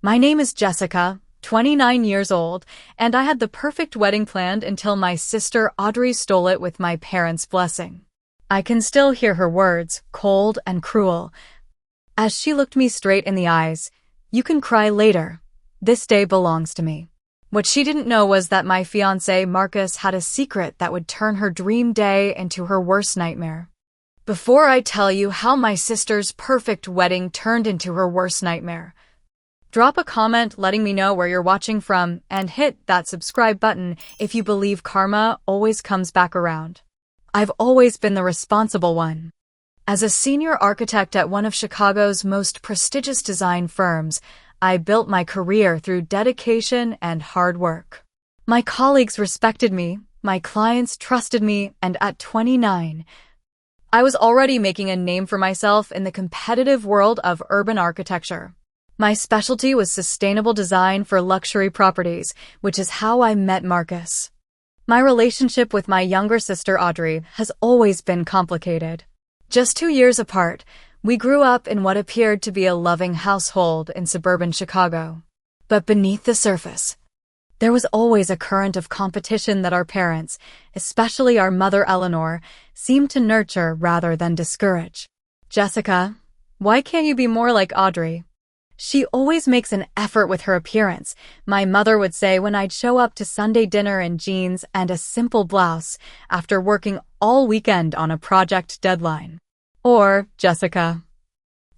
My name is Jessica, 29 years old, and I had the perfect wedding planned until my sister Audrey stole it with my parents' blessing. I can still hear her words, cold and cruel, as she looked me straight in the eyes. "You can cry later. This day belongs to me." What she didn't know was that my fiancé Marcus had a secret that would turn her dream day into her worst nightmare. Before I tell you how my sister's perfect wedding turned into her worst nightmare, drop a comment letting me know where you're watching from and hit that subscribe button if you believe karma always comes back around. I've always been the responsible one. As a senior architect at one of Chicago's most prestigious design firms, I built my career through dedication and hard work. My colleagues respected me, my clients trusted me, and at 29, I was already making a name for myself in the competitive world of urban architecture. My specialty was sustainable design for luxury properties, which is how I met Marcus. My relationship with my younger sister Audrey has always been complicated. Just 2 years apart, we grew up in what appeared to be a loving household in suburban Chicago. But beneath the surface, there was always a current of competition that our parents, especially our mother Eleanor, seemed to nurture rather than discourage. "Jessica, why can't you be more like Audrey? She always makes an effort with her appearance," my mother would say when I'd show up to Sunday dinner in jeans and a simple blouse after working all weekend on a project deadline. Or, "Jessica,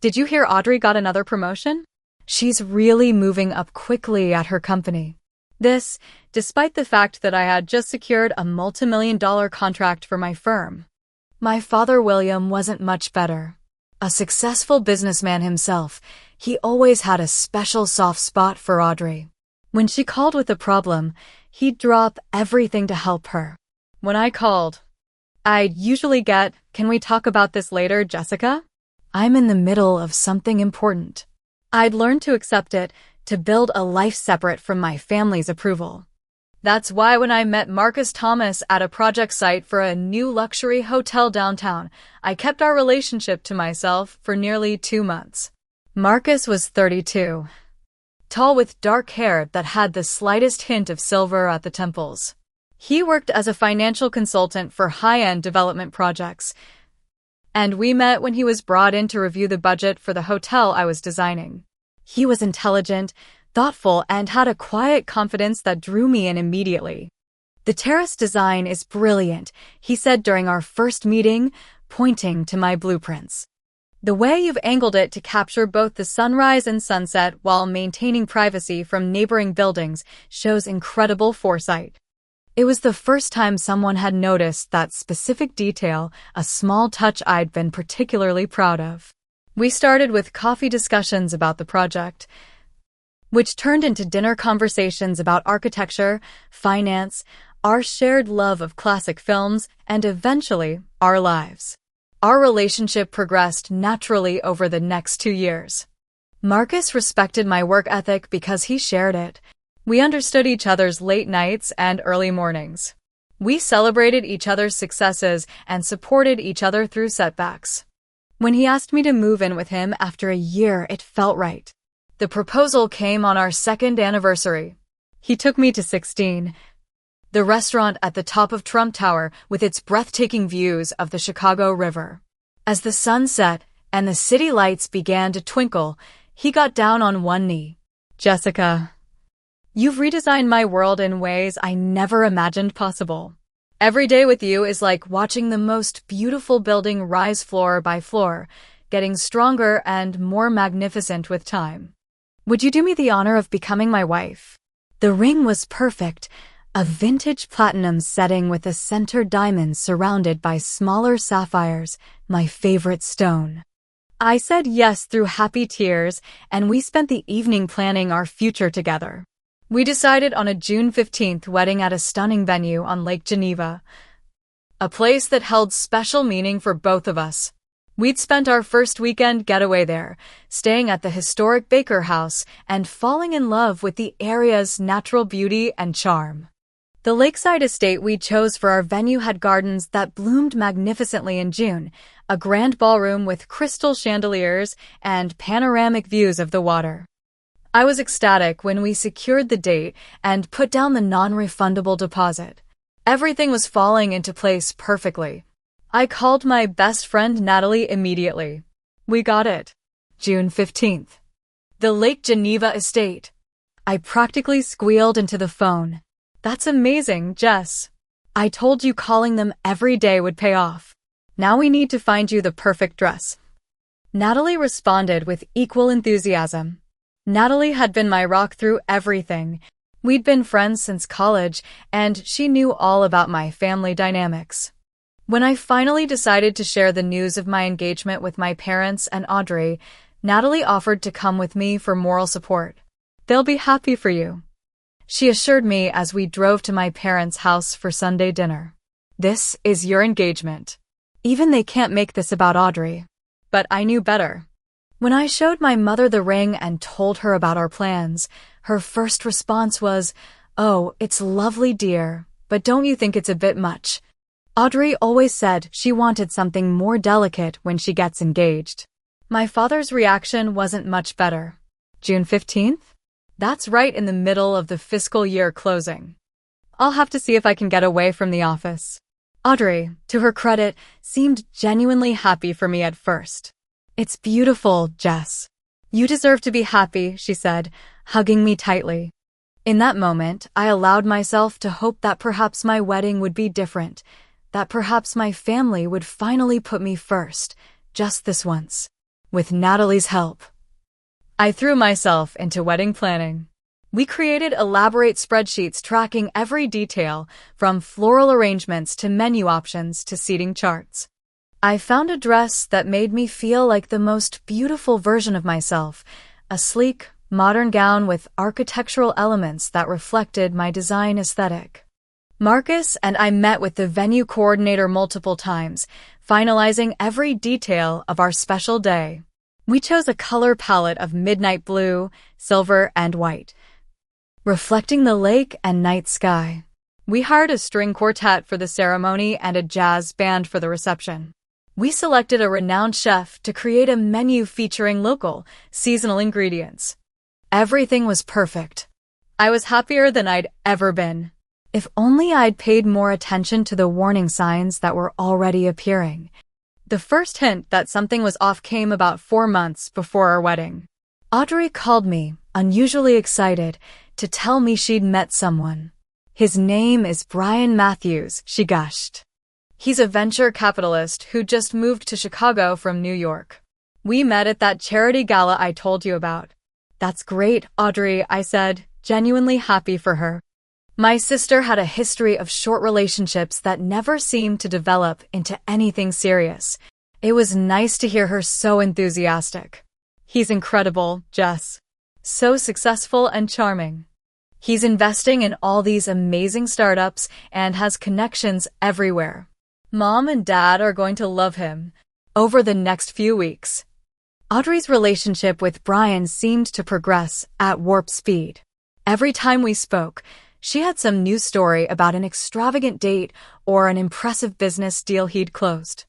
did you hear Audrey got another promotion? She's really moving up quickly at her company." This, despite the fact that I had just secured a multi-million-dollar contract for my firm. My father William wasn't much better. A successful businessman himself, he always had a special soft spot for Audrey. When she called with a problem, he'd drop everything to help her. When I called, I'd usually get, "Can we talk about this later, Jessica? I'm in the middle of something important." I'd learned to accept it, to build a life separate from my family's approval. That's why when I met Marcus Thomas at a project site for a new luxury hotel downtown, I kept our relationship to myself for nearly 2 months. Marcus was 32, tall with dark hair that had the slightest hint of silver at the temples. He worked as a financial consultant for high-end development projects, and we met when he was brought in to review the budget for the hotel I was designing. He was intelligent, thoughtful, and had a quiet confidence that drew me in immediately. "The terrace design is brilliant," he said during our first meeting, pointing to my blueprints. "The way you've angled it to capture both the sunrise and sunset while maintaining privacy from neighboring buildings shows incredible foresight." It was the first time someone had noticed that specific detail, a small touch I'd been particularly proud of. We started with coffee discussions about the project, which turned into dinner conversations about architecture, finance, our shared love of classic films, and eventually, our lives. Our relationship progressed naturally over the next 2 years. Marcus respected my work ethic because he shared it. We understood each other's late nights and early mornings. We celebrated each other's successes and supported each other through setbacks. When he asked me to move in with him after a year, it felt right. The proposal came on our 2nd anniversary. He took me to 16, the restaurant at the top of Trump Tower with its breathtaking views of the Chicago River. As the sun set and the city lights began to twinkle, he got down on one knee. "Jessica, you've redesigned my world in ways I never imagined possible. Every day with you is like watching the most beautiful building rise floor by floor, getting stronger and more magnificent with time. Would you do me the honor of becoming my wife?" The ring was perfect, a vintage platinum setting with a center diamond surrounded by smaller sapphires, my favorite stone. I said yes through happy tears, and we spent the evening planning our future together. We decided on a June 15th wedding at a stunning venue on Lake Geneva, a place that held special meaning for both of us. We'd spent our first weekend getaway there, staying at the historic Baker House and falling in love with the area's natural beauty and charm. The lakeside estate we chose for our venue had gardens that bloomed magnificently in June, a grand ballroom with crystal chandeliers and panoramic views of the water. I was ecstatic when we secured the date and put down the non-refundable deposit. Everything was falling into place perfectly. I called my best friend Natalie immediately. We got it. June 15th. The Lake Geneva estate. I practically squealed into the phone. That's amazing, Jess. I told you calling them every day would pay off. Now we need to find you the perfect dress. Natalie responded with equal enthusiasm. Natalie had been my rock through everything. We'd been friends since college, and she knew all about my family dynamics. When I finally decided to share the news of my engagement with my parents and Audrey, Natalie offered to come with me for moral support. They'll be happy for you, she assured me as we drove to my parents' house for Sunday dinner. This is your engagement. Even they can't make this about Audrey. But I knew better. When I showed my mother the ring and told her about our plans, her first response was, "Oh, it's lovely, dear, but don't you think it's a bit much?" Audrey always said she wanted something more delicate when she gets engaged. My father's reaction wasn't much better. June 15th? That's right in the middle of the fiscal year closing. I'll have to see if I can get away from the office. Audrey, to her credit, seemed genuinely happy for me at first. It's beautiful, Jess. You deserve to be happy, she said, hugging me tightly. In that moment, I allowed myself to hope that perhaps my wedding would be different, that perhaps my family would finally put me first, just this once. With Natalie's help. I threw myself into wedding planning. We created elaborate spreadsheets tracking every detail, from floral arrangements to menu options to seating charts. I found a dress that made me feel like the most beautiful version of myself, a sleek, modern gown with architectural elements that reflected my design aesthetic. Marcus and I met with the venue coordinator multiple times, finalizing every detail of our special day. We chose a color palette of midnight blue, silver, and white, reflecting the lake and night sky. We hired a string quartet for the ceremony and a jazz band for the reception. We selected a renowned chef to create a menu featuring local, seasonal ingredients. Everything was perfect. I was happier than I'd ever been. If only I'd paid more attention to the warning signs that were already appearing. The first hint that something was off came about 4 months before our wedding. Audrey called me, unusually excited, to tell me she'd met someone. His name is Brian Matthews, she gushed. He's a venture capitalist who just moved to Chicago from New York. We met at that charity gala I told you about. That's great, Audrey, I said, genuinely happy for her. My sister had a history of short relationships that never seemed to develop into anything serious. It was nice to hear her so enthusiastic. He's incredible, Jess. So successful and charming. He's investing in all these amazing startups and has connections everywhere. Mom and Dad are going to love him. Over the next few weeks, Audrey's relationship with Brian seemed to progress at warp speed. Every time we spoke, she had some new story about an extravagant date or an impressive business deal he'd closed.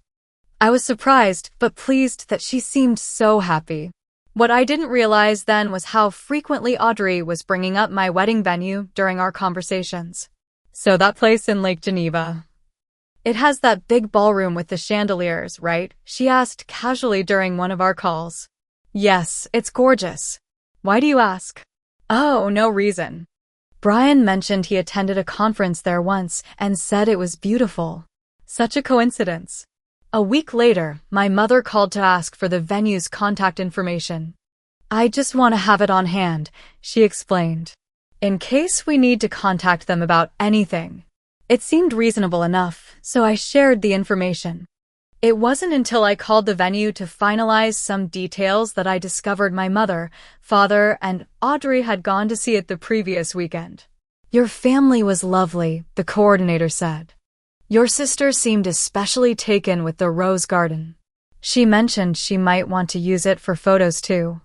I was surprised but pleased that she seemed so happy. What I didn't realize then was how frequently Audrey was bringing up my wedding venue during our conversations. So that place in Lake Geneva. It has that big ballroom with the chandeliers, right? She asked casually during one of our calls. Yes, it's gorgeous. Why do you ask? Oh, no reason. Brian mentioned he attended a conference there once and said it was beautiful. Such a coincidence. A week later, my mother called to ask for the venue's contact information. I just want to have it on hand, she explained, in case we need to contact them about anything. It seemed reasonable enough, so I shared the information. It wasn't until I called the venue to finalize some details that I discovered my mother, father, and Audrey had gone to see it the previous weekend. Your family was lovely, the coordinator said. Your sister seemed especially taken with the rose garden. She mentioned she might want to use it for photos too.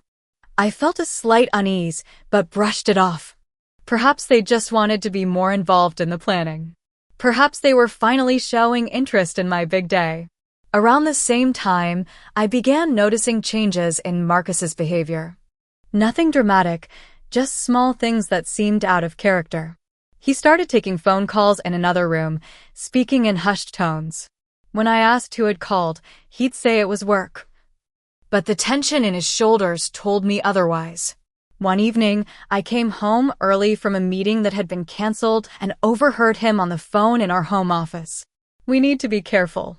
I felt a slight unease, but brushed it off. Perhaps they just wanted to be more involved in the planning. Perhaps they were finally showing interest in my big day. Around the same time, I began noticing changes in Marcus's behavior. Nothing dramatic, Just small things that seemed out of character. He started taking phone calls in another room, speaking in hushed tones. When I asked who had called, he'd say it was work. But the tension in his shoulders told me otherwise. One evening, I came home early from a meeting that had been canceled and overheard him on the phone in our home office. "We need to be careful,"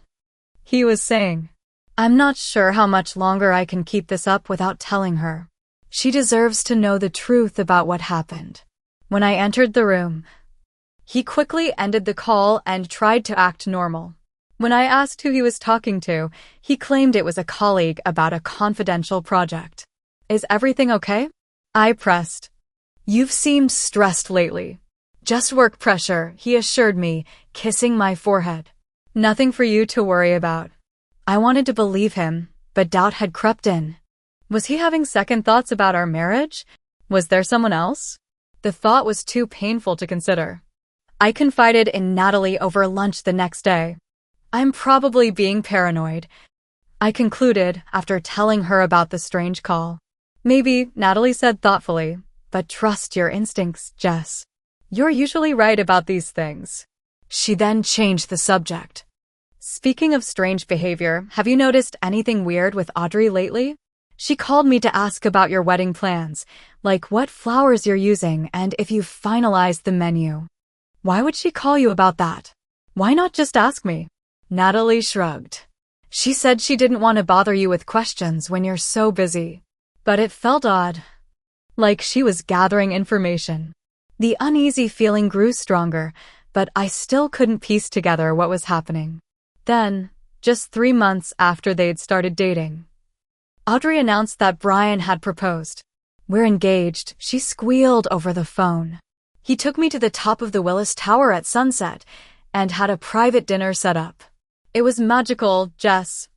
he was saying. "I'm not sure how much longer I can keep this up without telling her. She deserves to know the truth about what happened." When I entered the room, he quickly ended the call and tried to act normal. When I asked who he was talking to, he claimed it was a colleague about a confidential project. "Is everything okay?" I pressed. "You've seemed stressed lately." "Just work pressure," he assured me, kissing my forehead. "Nothing for you to worry about." I wanted to believe him, but doubt had crept in. Was he having second thoughts about our marriage? Was there someone else? The thought was too painful to consider. I confided in Natalie over lunch the next day. "I'm probably being paranoid," I concluded after telling her about the strange call. "Maybe," Natalie said thoughtfully, "but trust your instincts, Jess. You're usually right about these things." She then changed the subject. "Speaking of strange behavior, have you noticed anything weird with Audrey lately? She called me to ask about your wedding plans, like what flowers you're using and if you've finalized the menu." "Why would she call you about that? Why not just ask me?" Natalie shrugged. "She said she didn't want to bother you with questions when you're so busy." But it felt odd, like she was gathering information. The uneasy feeling grew stronger, but I still couldn't piece together what was happening. Then, just 3 months after they'd started dating, Audrey announced that Brian had proposed. "We're engaged," she squealed over the phone. "He took me to the top of the Willis Tower at sunset and had a private dinner set up. It was magical, Jess."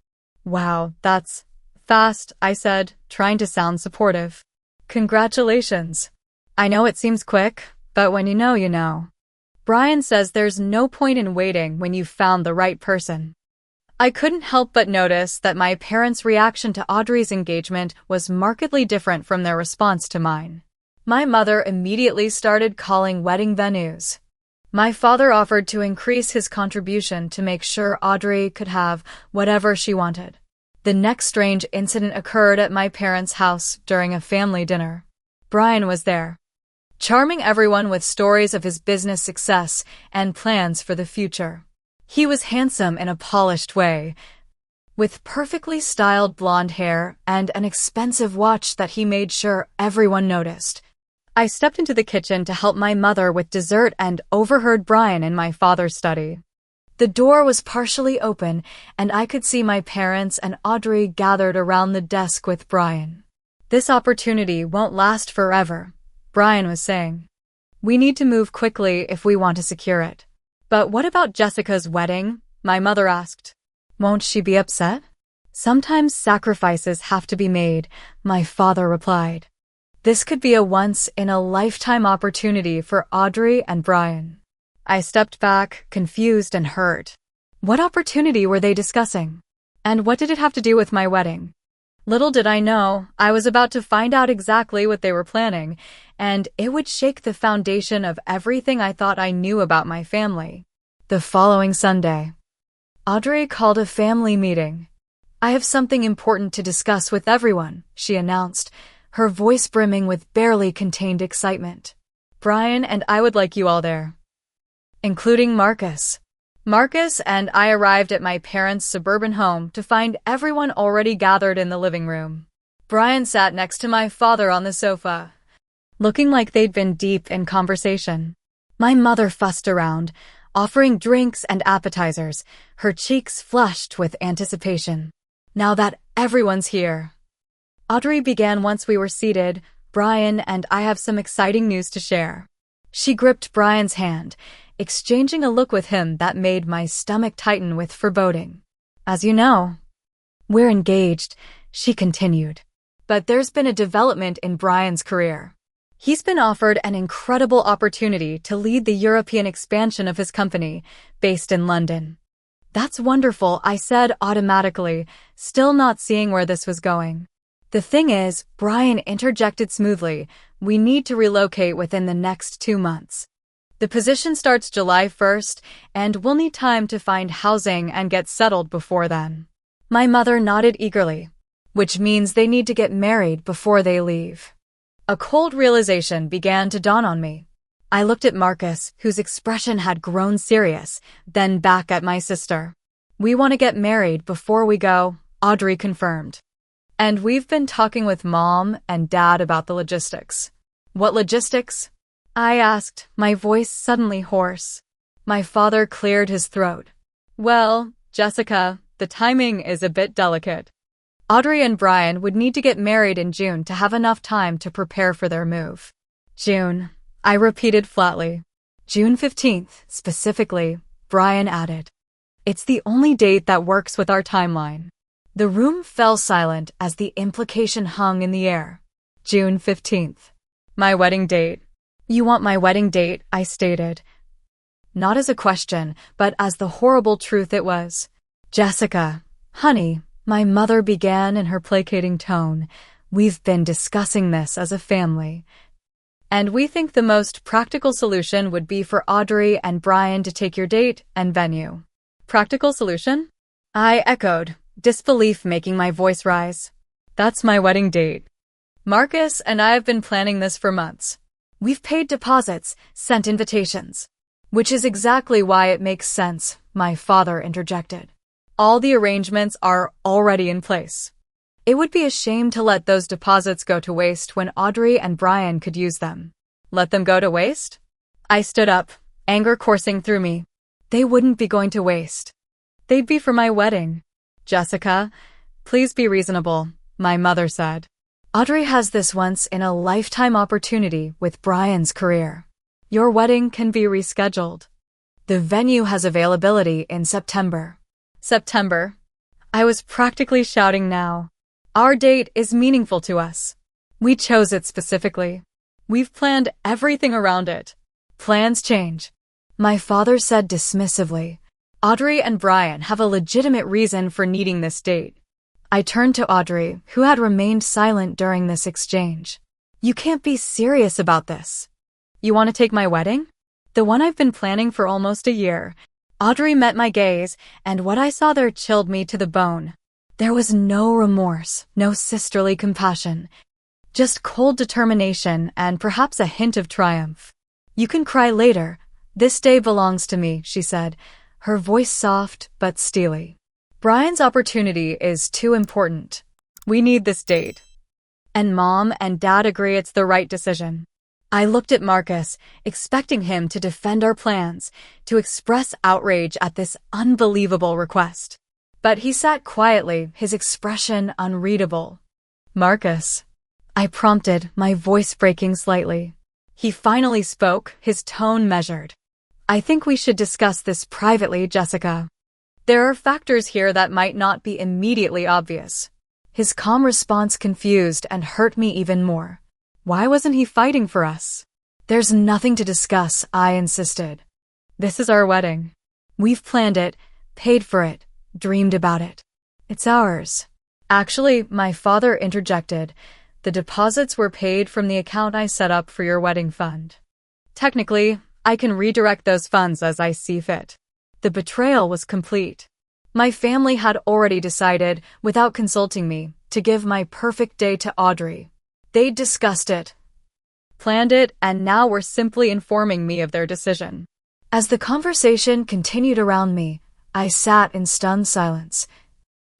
"Wow, that's fast," I said, trying to sound supportive. "Congratulations. I know it seems quick, but when you know, you know." Brian says there's no point in waiting when you've found the right person. I couldn't help but notice that my parents' reaction to Audrey's engagement was markedly different from their response to mine. My mother immediately started calling wedding venues. My father offered to increase his contribution to make sure Audrey could have whatever she wanted. The next strange incident occurred at my parents' house during a family dinner. Brian was there, charming everyone with stories of his business success and plans for the future. He was handsome in a polished way, with perfectly styled blonde hair and an expensive watch that he made sure everyone noticed. I stepped into the kitchen to help my mother with dessert and overheard Brian in my father's study. The door was partially open, and I could see my parents and Audrey gathered around the desk with Brian. "This opportunity won't last forever," Brian was saying. "We need to move quickly if we want to secure it." "But what about Jessica's wedding?" my mother asked. "Won't she be upset?" "Sometimes sacrifices have to be made," my father replied. This could be a once-in-a-lifetime opportunity for Audrey and Brian. I stepped back, confused and hurt. What opportunity were they discussing? And what did it have to do with my wedding? Little did I know, I was about to find out exactly what they were planning, and it would shake the foundation of everything I thought I knew about my family. The following Sunday, Audrey called a family meeting. "I have something important to discuss with everyone," she announced, her voice brimming with barely contained excitement. "Brian and I would like you all there, including Marcus." Marcus and I arrived at my parents' suburban home to find everyone already gathered in the living room. Brian sat next to my father on the sofa, looking like they'd been deep in conversation. My mother fussed around, offering drinks and appetizers, her cheeks flushed with anticipation. "Now that everyone's here," Audrey began once we were seated, "Brian and I have some exciting news to share." She gripped Brian's hand, exchanging a look with him that made my stomach tighten with foreboding. "As you know, we're engaged," she continued. "But there's been a development in Brian's career. He's been offered an incredible opportunity to lead the European expansion of his company, based in London." "That's wonderful," I said automatically, still not seeing where this was going. The thing is, Brian interjected smoothly, we need to relocate within the next 2 months. The position starts July 1st, and we'll need time to find housing and get settled before then. My mother nodded eagerly, which means they need to get married before they leave. A cold realization began to dawn on me. I looked at Marcus, whose expression had grown serious, then back at my sister. We want to get married before we go, Audrey confirmed. And we've been talking with Mom and Dad about the logistics. What logistics? I asked, my voice suddenly hoarse. My father cleared his throat. Well, Jessica, the timing is a bit delicate. Audrey and Brian would need to get married in June to have enough time to prepare for their move. June, I repeated flatly. June 15th, specifically, Brian added. It's the only date that works with our timeline. The room fell silent as the implication hung in the air. June 15th. My wedding date. You want my wedding date, I stated. Not as a question, but as the horrible truth it was. Jessica, honey, my mother began in her placating tone, we've been discussing this as a family. And we think the most practical solution would be for Audrey and Brian to take your date and venue. Practical solution? I echoed, disbelief making my voice rise. That's my wedding date. Marcus and I have been planning this for months. We've paid deposits, sent invitations. Which is exactly why it makes sense, my father interjected. All the arrangements are already in place. It would be a shame to let those deposits go to waste when Audrey and Brian could use them. Let them go to waste? I stood up, anger coursing through me. They wouldn't be going to waste. They'd be for my wedding. Jessica, please be reasonable, my mother said. Audrey has this once-in-a-lifetime opportunity with Brian's career. Your wedding can be rescheduled. The venue has availability in September. September. I was practically shouting now. Our date is meaningful to us. We chose it specifically. We've planned everything around it. Plans change. My father said dismissively. Audrey and Brian have a legitimate reason for needing this date. I turned to Audrey, who had remained silent during this exchange. You can't be serious about this. You want to take my wedding? The one I've been planning for almost a year. Audrey met my gaze, and what I saw there chilled me to the bone. There was no remorse, no sisterly compassion. Just cold determination and perhaps a hint of triumph. You can cry later. This day belongs to me, she said, her voice soft but steely. Brian's opportunity is too important. We need this date. And Mom and Dad agree it's the right decision. I looked at Marcus, expecting him to defend our plans, to express outrage at this unbelievable request. But he sat quietly, his expression unreadable. Marcus, I prompted, my voice breaking slightly. He finally spoke, his tone measured. I think we should discuss this privately, Jessica. There are factors here that might not be immediately obvious. His calm response confused and hurt me even more. Why wasn't he fighting for us? There's nothing to discuss, I insisted. This is our wedding. We've planned it, paid for it, dreamed about it. It's ours. Actually, my father interjected. The deposits were paid from the account I set up for your wedding fund. Technically, I can redirect those funds as I see fit. The betrayal was complete. My family had already decided, without consulting me, to give my perfect day to Audrey. They'd discussed it, planned it, and now were simply informing me of their decision. As the conversation continued around me, I sat in stunned silence,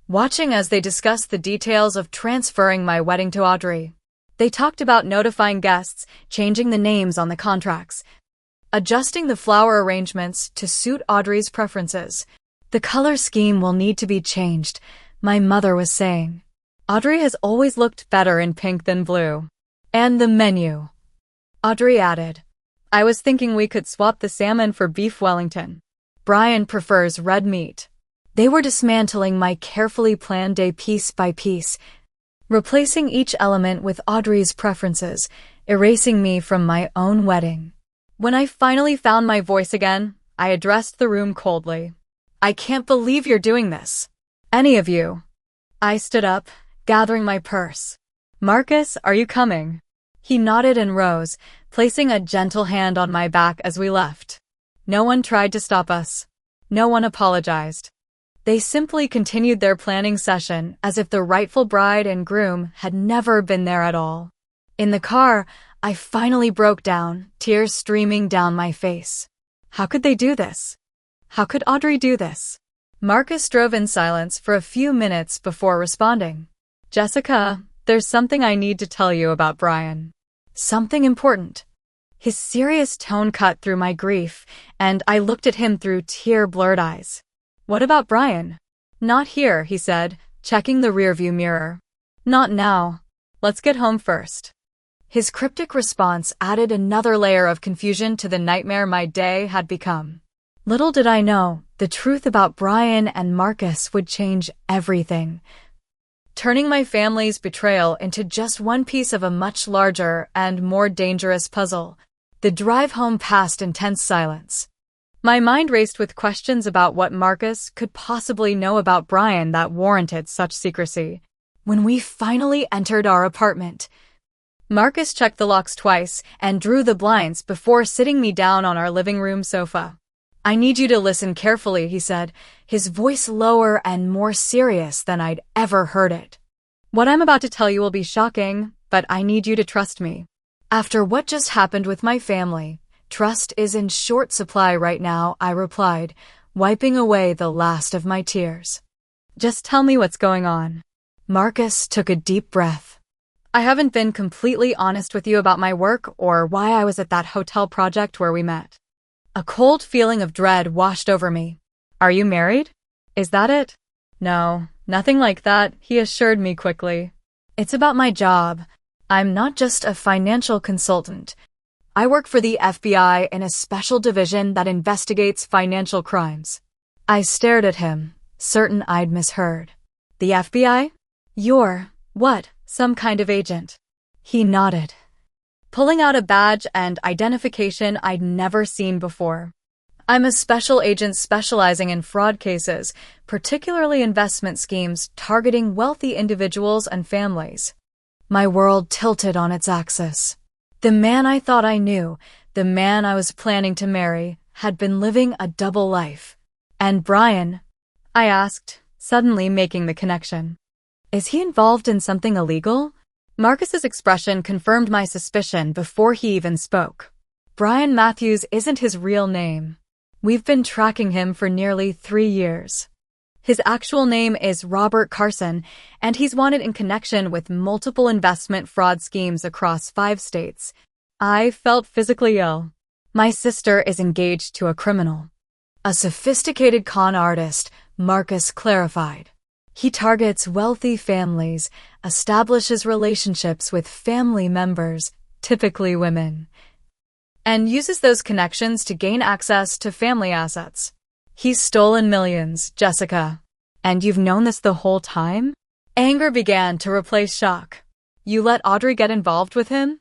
watching as they discussed the details of transferring my wedding to Audrey. They talked about notifying guests, changing the names on the contracts, adjusting the flower arrangements to suit Audrey's preferences. The color scheme will need to be changed, my mother was saying. Audrey has always looked better in pink than blue. And the menu, Audrey added. I was thinking we could swap the salmon for beef Wellington. Brian prefers red meat. They were dismantling my carefully planned day piece by piece, replacing each element with Audrey's preferences, erasing me from my own wedding. When I finally found my voice again, I addressed the room coldly. I can't believe you're doing this. Any of you. I stood up, gathering my purse. Marcus, are you coming? He nodded and rose, placing a gentle hand on my back as we left. No one tried to stop us. No one apologized. They simply continued their planning session as if the rightful bride and groom had never been there at all. In the car, I finally broke down, tears streaming down my face. How could they do this? How could Audrey do this? Marcus drove in silence for a few minutes before responding. Jessica, there's something I need to tell you about Brian. Something important. His serious tone cut through my grief, and I looked at him through tear-blurred eyes. What about Brian? Not here, he said, checking the rearview mirror. Not now. Let's get home first. His cryptic response added another layer of confusion to the nightmare my day had become. Little did I know, the truth about Brian and Marcus would change everything, turning my family's betrayal into just one piece of a much larger and more dangerous puzzle. The drive home passed in tense silence. My mind raced with questions about what Marcus could possibly know about Brian that warranted such secrecy. When we finally entered our apartment, Marcus checked the locks twice and drew the blinds before sitting me down on our living room sofa. I need you to listen carefully, he said, his voice lower and more serious than I'd ever heard it. What I'm about to tell you will be shocking, but I need you to trust me. After what just happened with my family, trust is in short supply right now, I replied, wiping away the last of my tears. Just tell me what's going on. Marcus took a deep breath. I haven't been completely honest with you about my work or why I was at that hotel project where we met. A cold feeling of dread washed over me. Are you married? Is that it? No, nothing like that, he assured me quickly. It's about my job. I'm not just a financial consultant. I work for the FBI in a special division that investigates financial crimes. I stared at him, certain I'd misheard. The FBI? You're, what, some kind of agent? He nodded, pulling out a badge and identification I'd never seen before. I'm a special agent specializing in fraud cases, particularly investment schemes targeting wealthy individuals and families. My world tilted on its axis. The man I thought I knew, the man I was planning to marry, had been living a double life. And Brian? I asked, suddenly making the connection. Is he involved in something illegal? Marcus's expression confirmed my suspicion before he even spoke. Brian Matthews isn't his real name. We've been tracking him for nearly 3 years. His actual name is Robert Carson, and he's wanted in connection with multiple investment fraud schemes across 5 states. I felt physically ill. My sister is engaged to a criminal. A sophisticated con artist, Marcus clarified. He targets wealthy families, establishes relationships with family members, typically women, and uses those connections to gain access to family assets. He's stolen millions, Jessica. And you've known this the whole time? Anger began to replace shock. You let Audrey get involved with him?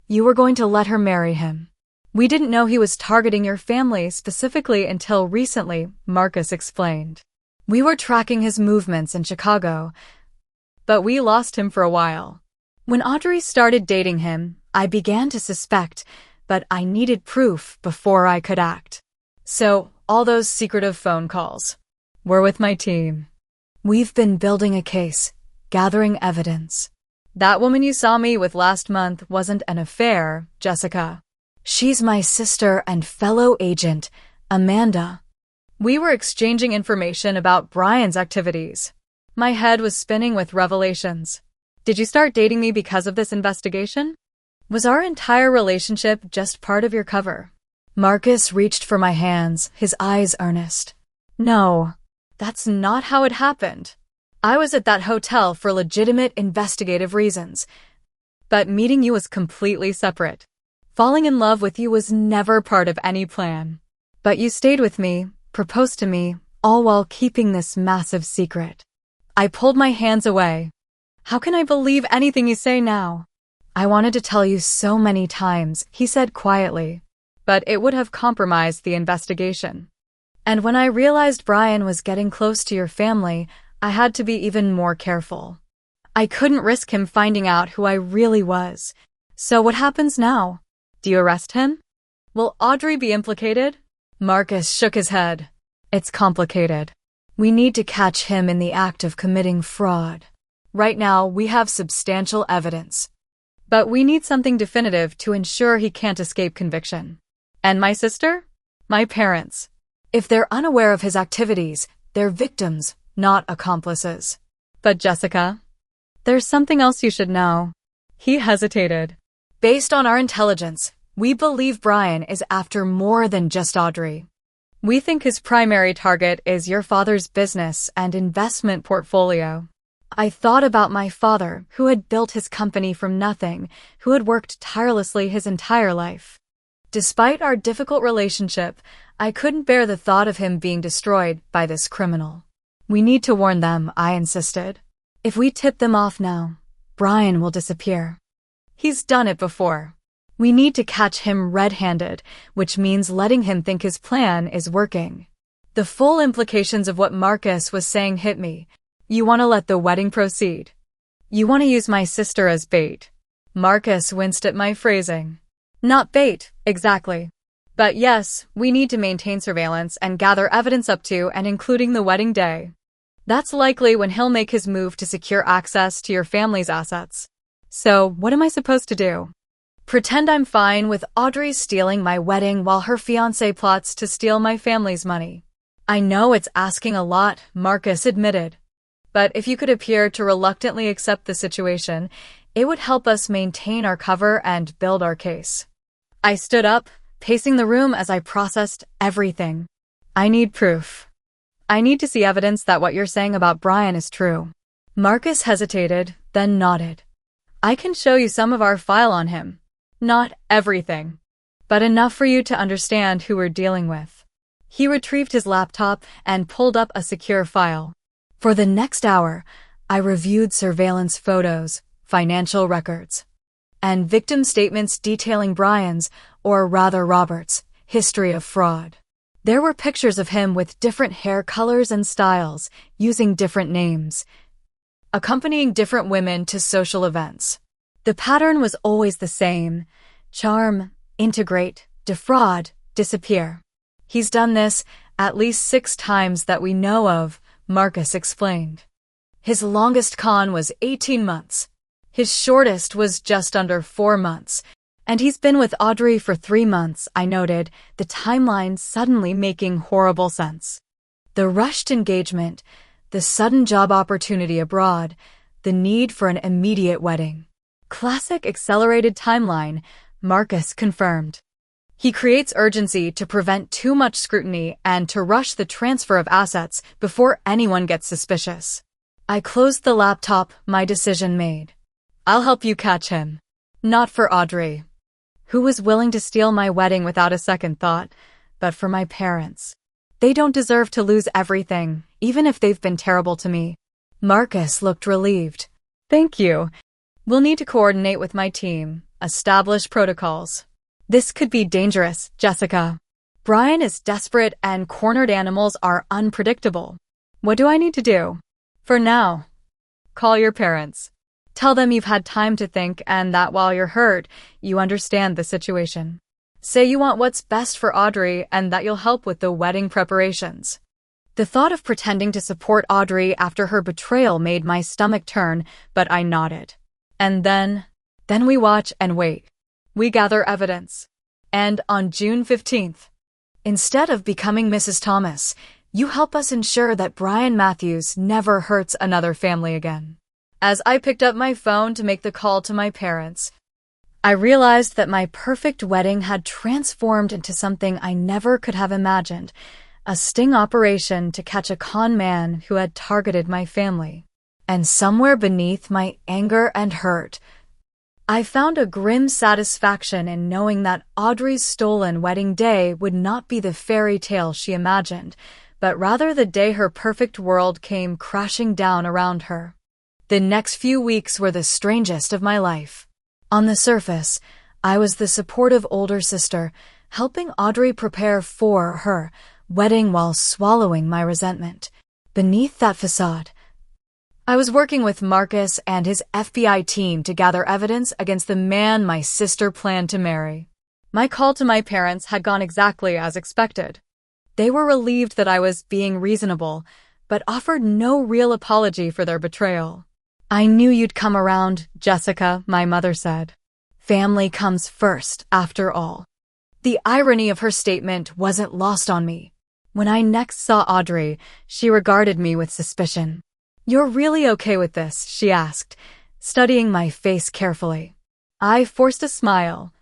You were going to let her marry him. We didn't know he was targeting your family specifically until recently, Marcus explained. We were tracking his movements in Chicago, but we lost him for a while. When Audrey started dating him, I began to suspect, but I needed proof before I could act. So, all those secretive phone calls were with my team. We've been building a case, gathering evidence. That woman you saw me with last month wasn't an affair, Jessica. She's my sister and fellow agent, Amanda. We were exchanging information about Brian's activities. My head was spinning with revelations. Did you start dating me because of this investigation? Was our entire relationship just part of your cover? Marcus reached for my hands, his eyes earnest. No, that's not how it happened. I was at that hotel for legitimate investigative reasons. But meeting you was completely separate. Falling in love with you was never part of any plan. But you stayed with me, proposed to me, all while keeping this massive secret. I pulled my hands away. How can I believe anything you say now? I wanted to tell you so many times, he said quietly. But it would have compromised the investigation. And when I realized Brian was getting close to your family, I had to be even more careful. I couldn't risk him finding out who I really was. So what happens now? Do you arrest him? Will Audrey be implicated? Marcus shook his head. It's complicated. We need to catch him in the act of committing fraud. Right now, we have substantial evidence. But we need something definitive to ensure he can't escape conviction. And my sister? My parents. If they're unaware of his activities, they're victims, not accomplices. But Jessica, there's something else you should know. He hesitated. Based on our intelligence, we believe Brian is after more than just Audrey. We think his primary target is your father's business and investment portfolio. I thought about my father, who had built his company from nothing, who had worked tirelessly his entire life. Despite our difficult relationship, I couldn't bear the thought of him being destroyed by this criminal. We need to warn them, I insisted. If we tip them off now, Brian will disappear. He's done it before. We need to catch him red-handed, which means letting him think his plan is working. The full implications of what Marcus was saying hit me. You want to let the wedding proceed. You want to use my sister as bait. Marcus winced at my phrasing. Not bait, exactly. But yes, we need to maintain surveillance and gather evidence up to and including the wedding day. That's likely when he'll make his move to secure access to your family's assets. So, what am I supposed to do? Pretend I'm fine with Audrey stealing my wedding while her fiancé plots to steal my family's money. I know it's asking a lot, Marcus admitted. But if you could appear to reluctantly accept the situation, it would help us maintain our cover and build our case. I stood up, pacing the room as I processed everything. I need proof. I need to see evidence that what you're saying about Brian is true. Marcus hesitated, then nodded. I can show you some of our file on him. Not everything, but enough for you to understand who we're dealing with. He retrieved his laptop and pulled up a secure file. For the next hour, I reviewed surveillance photos, financial records, and victim statements detailing Brian's, or rather Robert's, history of fraud. There were pictures of him with different hair colors and styles, using different names, accompanying different women to social events. The pattern was always the same: charm, integrate, defraud, disappear. He's done this at least 6 times that we know of, Marcus explained. His longest con was 18 months. His shortest was just under 4 months. And he's been with Audrey for 3 months, I noted, the timeline suddenly making horrible sense. The rushed engagement, the sudden job opportunity abroad, the need for an immediate wedding. Classic accelerated timeline, Marcus confirmed. He creates urgency to prevent too much scrutiny and to rush the transfer of assets before anyone gets suspicious. I closed the laptop, my decision made. I'll help you catch him. Not for Audrey, who was willing to steal my wedding without a second thought, but for my parents. They don't deserve to lose everything, even if they've been terrible to me. Marcus looked relieved. Thank you. We'll need to coordinate with my team, establish protocols. This could be dangerous, Jessica. Brian is desperate and cornered animals are unpredictable. What do I need to do? For now, call your parents. Tell them you've had time to think and that while you're hurt, you understand the situation. Say you want what's best for Audrey and that you'll help with the wedding preparations. The thought of pretending to support Audrey after her betrayal made my stomach turn, but I nodded. And then we watch and wait. We gather evidence. And on June 15th, instead of becoming Mrs. Thomas, you help us ensure that Brian Matthews never hurts another family again. As I picked up my phone to make the call to my parents, I realized that my perfect wedding had transformed into something I never could have imagined, a sting operation to catch a con man who had targeted my family. And somewhere beneath my anger and hurt, I found a grim satisfaction in knowing that Audrey's stolen wedding day would not be the fairy tale she imagined, but rather the day her perfect world came crashing down around her. The next few weeks were the strangest of my life. On the surface, I was the supportive older sister, helping Audrey prepare for her wedding while swallowing my resentment. Beneath that facade, I was working with Marcus and his FBI team to gather evidence against the man my sister planned to marry. My call to my parents had gone exactly as expected. They were relieved that I was being reasonable, but offered no real apology for their betrayal. "I knew you'd come around, Jessica," my mother said. "Family comes first, after all." The irony of her statement wasn't lost on me. When I next saw Audrey, she regarded me with suspicion. "You're really okay with this?" she asked, studying my face carefully. I forced a smile.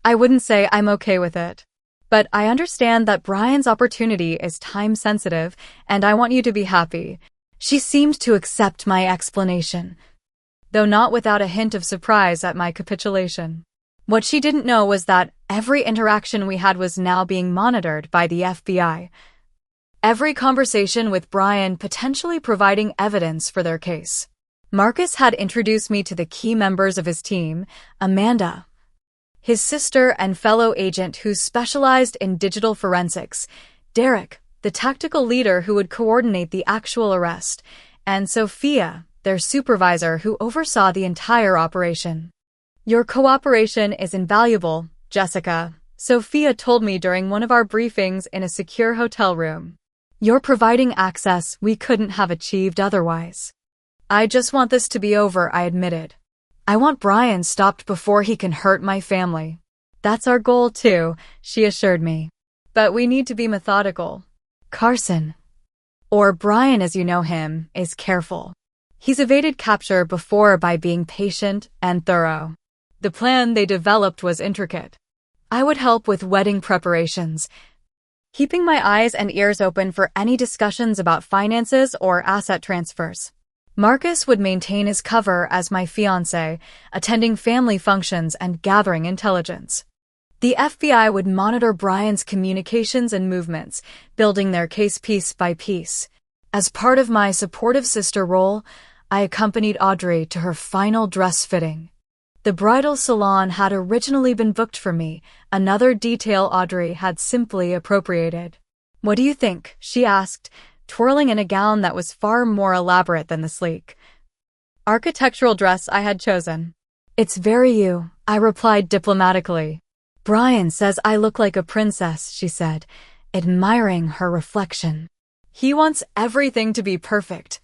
"I wouldn't say I'm okay with it. But I understand that Brian's opportunity is time-sensitive, and I want you to be happy." She seemed to accept my explanation, though not without a hint of surprise at my capitulation. What she didn't know was that every interaction we had was now being monitored by the FBI. Every conversation with Brian potentially providing evidence for their case. Marcus had introduced me to the key members of his team, Amanda, his sister and fellow agent who specialized in digital forensics, Derek, the tactical leader who would coordinate the actual arrest, and Sophia, their supervisor who oversaw the entire operation. "Your cooperation is invaluable, Jessica," Sophia told me during one of our briefings in a secure hotel room. "You're providing access we couldn't have achieved otherwise." "I just want this to be over," I admitted. "I want Brian stopped before he can hurt my family." "That's our goal too," she assured me. "But we need to be methodical. Carson, or Brian as you know him, is careful. He's evaded capture before by being patient and thorough." The plan they developed was intricate. I would help with wedding preparations, keeping my eyes and ears open for any discussions about finances or asset transfers. Marcus would maintain his cover as my fiancé, attending family functions and gathering intelligence. The FBI would monitor Brian's communications and movements, building their case piece by piece. As part of my supportive sister role, I accompanied Audrey to her final dress fitting. The bridal salon had originally been booked for me, another detail Audrey had simply appropriated. "What do you think?" she asked, twirling in a gown that was far more elaborate than the sleek architectural dress I had chosen. "It's very you," I replied diplomatically. "Brian says I look like a princess," she said, admiring her reflection. "He wants everything to be perfect."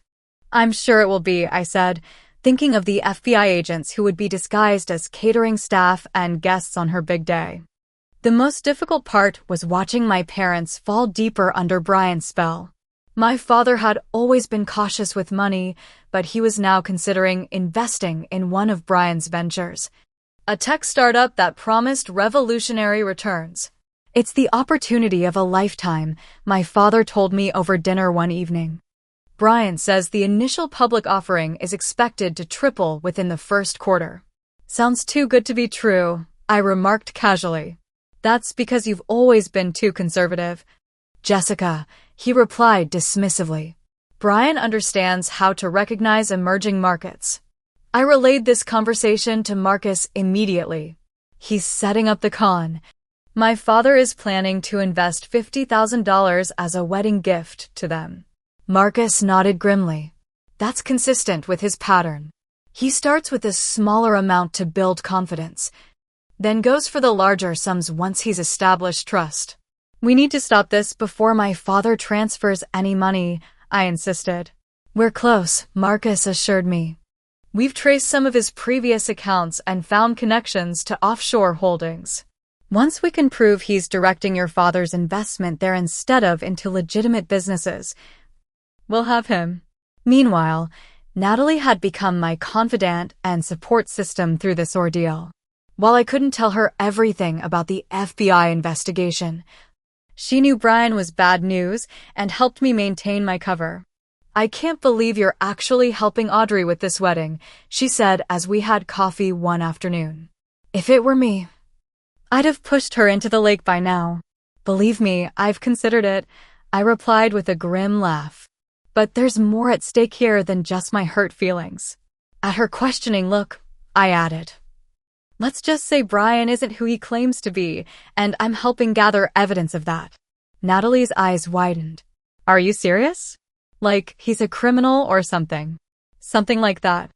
"I'm sure it will be," I said, thinking of the FBI agents who would be disguised as catering staff and guests on her big day. The most difficult part was watching my parents fall deeper under Brian's spell. My father had always been cautious with money, but he was now considering investing in one of Brian's ventures, a tech startup that promised revolutionary returns. "It's the opportunity of a lifetime," my father told me over dinner one evening. "Brian says the initial public offering is expected to triple within the first quarter." "Sounds too good to be true," I remarked casually. "That's because you've always been too conservative, Jessica," he replied dismissively. "Brian understands how to recognize emerging markets." I relayed this conversation to Marcus immediately. "He's setting up the con. My father is planning to invest $50,000 as a wedding gift to them." Marcus nodded grimly. "That's consistent with his pattern. He starts with a smaller amount to build confidence, then goes for the larger sums once he's established trust." "We need to stop this before my father transfers any money," I insisted. "We're close," Marcus assured me. "We've traced some of his previous accounts and found connections to offshore holdings. Once we can prove he's directing your father's investment there instead of into legitimate businesses, we'll have him." Meanwhile, Natalie had become my confidant and support system through this ordeal. While I couldn't tell her everything about the FBI investigation, she knew Brian was bad news and helped me maintain my cover. "I can't believe you're actually helping Audrey with this wedding," she said as we had coffee one afternoon. "If it were me, I'd have pushed her into the lake by now." "Believe me, I've considered it," I replied with a grim laugh. "But there's more at stake here than just my hurt feelings." At her questioning look, I added, "Let's just say Brian isn't who he claims to be, and I'm helping gather evidence of that." Natalie's eyes widened. "Are you serious? Like he's a criminal or something?" Something like that.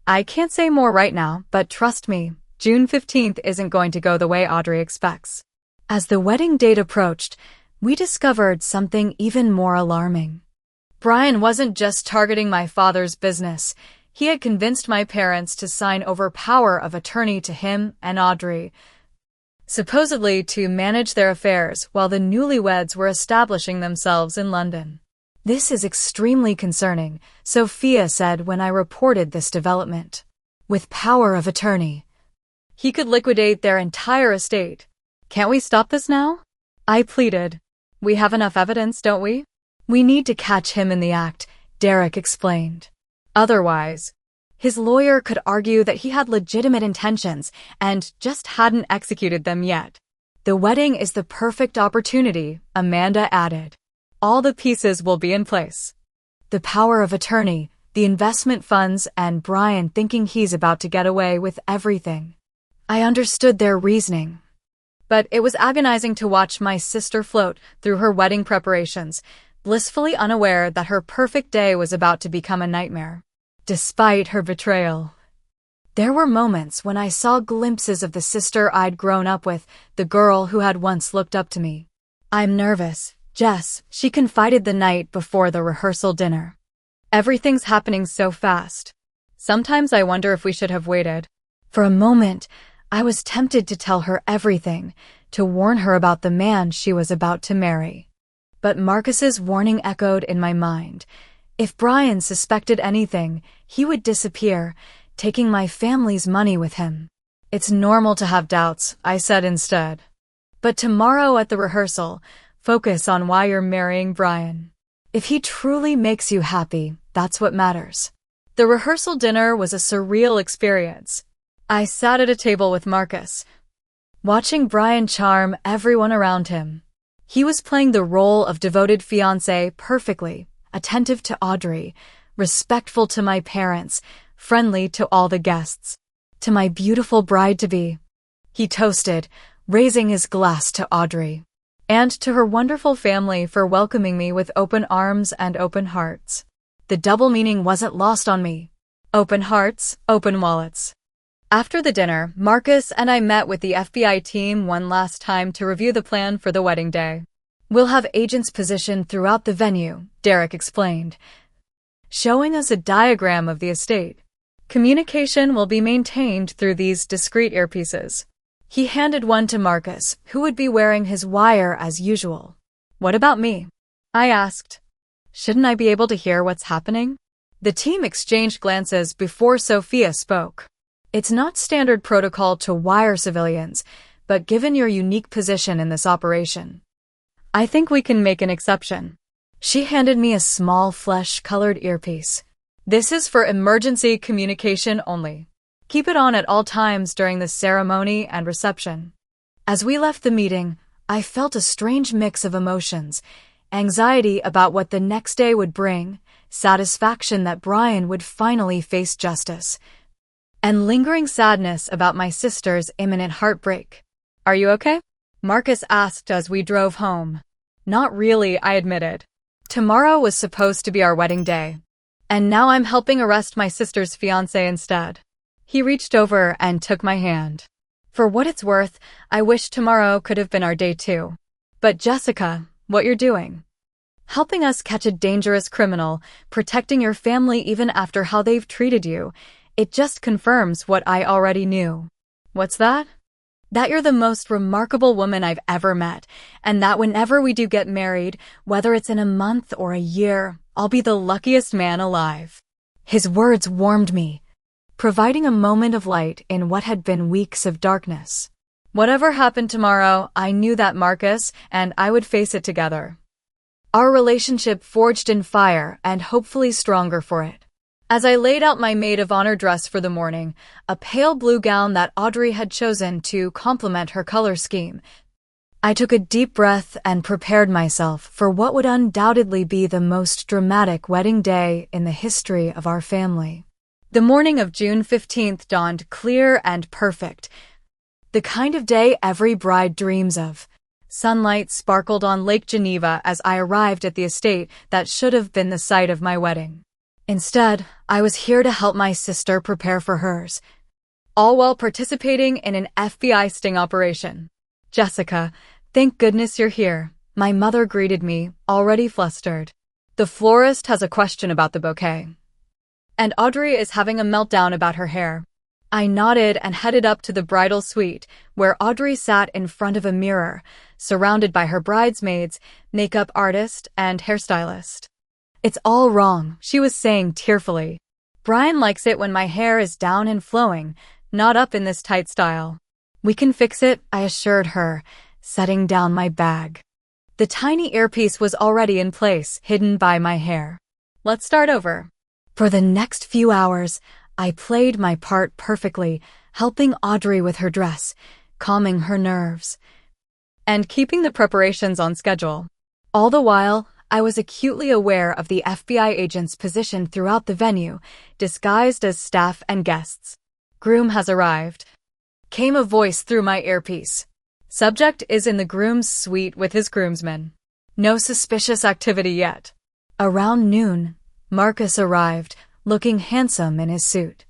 I can't say more right now, but trust me, June 15th isn't going to go the way Audrey expects. As the wedding date approached, we discovered something even more alarming. Brian wasn't just targeting my father's business. He had convinced my parents to sign over power of attorney to him and Audrey, supposedly to manage their affairs while the newlyweds were establishing themselves in London. This is extremely concerning, Sophia said when I reported this development. With power of attorney, he could liquidate their entire estate. Can't we stop this now? I pleaded. We have enough evidence, don't we? We need to catch him in the act, Derek explained. Otherwise, his lawyer could argue that he had legitimate intentions and just hadn't executed them yet. The wedding is the perfect opportunity, Amanda added. All the pieces will be in place. The power of attorney, the investment funds, and Brian thinking he's about to get away with everything. I understood their reasoning. But it was agonizing to watch my sister float through her wedding preparations, blissfully unaware that her perfect day was about to become a nightmare. Despite her betrayal, there were moments when I saw glimpses of the sister I'd grown up with, the girl who had once looked up to me. I'm nervous, Jess, she confided the night before the rehearsal dinner. Everything's happening so fast. Sometimes I wonder if we should have waited. For a moment, I was tempted to tell her everything, to warn her about the man she was about to marry. But Marcus's warning echoed in my mind. If Brian suspected anything, he would disappear, taking my family's money with him. It's normal to have doubts, I said instead. But tomorrow at the rehearsal, focus on why you're marrying Brian. If he truly makes you happy, that's what matters. The rehearsal dinner was a surreal experience. I sat at a table with Marcus, watching Brian charm everyone around him. He was playing the role of devoted fiancé perfectly, attentive to Audrey, respectful to my parents, friendly to all the guests. To my beautiful bride-to-be. He toasted, raising his glass to Audrey, and to her wonderful family for welcoming me with open arms and open hearts. The double meaning wasn't lost on me. Open hearts, open wallets. After the dinner, Marcus and I met with the FBI team one last time to review the plan for the wedding day. We'll have agents positioned throughout the venue, Derek explained, showing us a diagram of the estate. Communication will be maintained through these discreet earpieces. He handed one to Marcus, who would be wearing his wire as usual. What about me? I asked. Shouldn't I be able to hear what's happening? The team exchanged glances before Sophia spoke. It's not standard protocol to wire civilians, but given your unique position in this operation, I think we can make an exception. She handed me a small flesh-colored earpiece. This is for emergency communication only. Keep it on at all times during the ceremony and reception. As we left the meeting, I felt a strange mix of emotions, anxiety about what the next day would bring, satisfaction that Brian would finally face justice, and lingering sadness about my sister's imminent heartbreak. Are you okay? Marcus asked as we drove home. Not really, I admitted. Tomorrow was supposed to be our wedding day, and now I'm helping arrest my sister's fiancé instead. He reached over and took my hand. For what it's worth, I wish tomorrow could have been our day too. But Jessica, what you're doing? Helping us catch a dangerous criminal, protecting your family even after how they've treated you, it just confirms what I already knew. What's that? That you're the most remarkable woman I've ever met, and that whenever we do get married, whether it's in a month or a year, I'll be the luckiest man alive. His words warmed me, providing a moment of light in what had been weeks of darkness. Whatever happened tomorrow, I knew that Marcus and I would face it together. Our relationship forged in fire and hopefully stronger for it. As I laid out my maid of honor dress for the morning, a pale blue gown that Audrey had chosen to complement her color scheme, I took a deep breath and prepared myself for what would undoubtedly be the most dramatic wedding day in the history of our family. The morning of June 15th dawned clear and perfect, the kind of day every bride dreams of. Sunlight sparkled on Lake Geneva as I arrived at the estate that should have been the site of my wedding. Instead, I was here to help my sister prepare for hers, all while participating in an FBI sting operation. Jessica, thank goodness you're here. My mother greeted me, already flustered. The florist has a question about the bouquet. And Audrey is having a meltdown about her hair. I nodded and headed up to the bridal suite, where Audrey sat in front of a mirror, surrounded by her bridesmaids, makeup artist, and hairstylist. It's all wrong, she was saying tearfully. Brian likes it when my hair is down and flowing, not up in this tight style. We can fix it, I assured her, setting down my bag. The tiny earpiece was already in place, hidden by my hair. Let's start over. For the next few hours, I played my part perfectly, helping Audrey with her dress, calming her nerves, and keeping the preparations on schedule. All the while, I was acutely aware of the FBI agents positioned throughout the venue, disguised as staff and guests. Groom has arrived. Came a voice through my earpiece. Subject is in the groom's suite with his groomsmen. No suspicious activity yet. Around noon, Marcus arrived, looking handsome in his suit.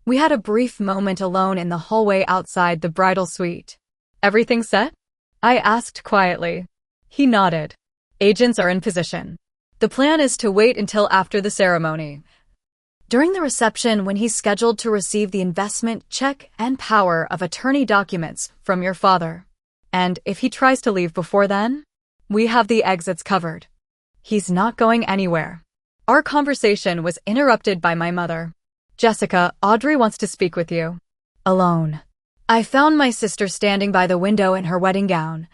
We had a brief moment alone in the hallway outside the bridal suite. Everything set? I asked quietly. He nodded. Agents are in position. The plan is to wait until after the ceremony. During the reception, when he's scheduled to receive the investment check and power of attorney documents from your father. And if he tries to leave before then, we have the exits covered. He's not going anywhere. Our conversation was interrupted by my mother. Jessica, Audrey wants to speak with you. Alone. I found my sister standing by the window in her wedding gown,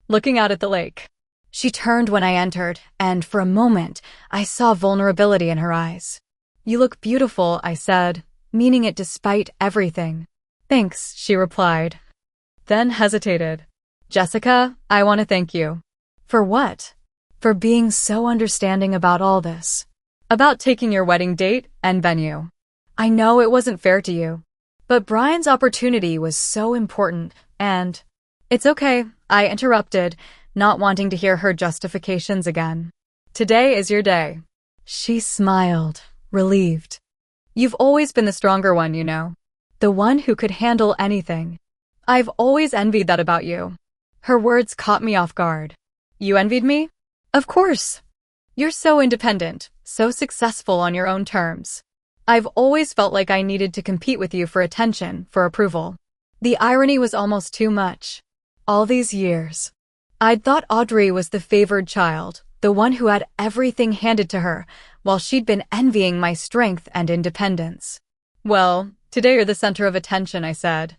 looking out at the lake. She turned when I entered, and for a moment, I saw vulnerability in her eyes. You look beautiful, I said, meaning it despite everything. Thanks, she replied. Then hesitated. Jessica, I want to thank you. For what? For being so understanding about all this. About taking your wedding date and venue. I know it wasn't fair to you. But Brian's opportunity was so important, and... It's okay, I interrupted, not wanting to hear her justifications again. Today is your day. She smiled, relieved. You've always been the stronger one, you know. The one who could handle anything. I've always envied that about you. Her words caught me off guard. You envied me? Of course. You're so independent, so successful on your own terms. I've always felt like I needed to compete with you for attention, for approval. The irony was almost too much. All these years, I'd thought Audrey was the favored child, the one who had everything handed to her, while she'd been envying my strength and independence. Well, today you're the center of attention, I said.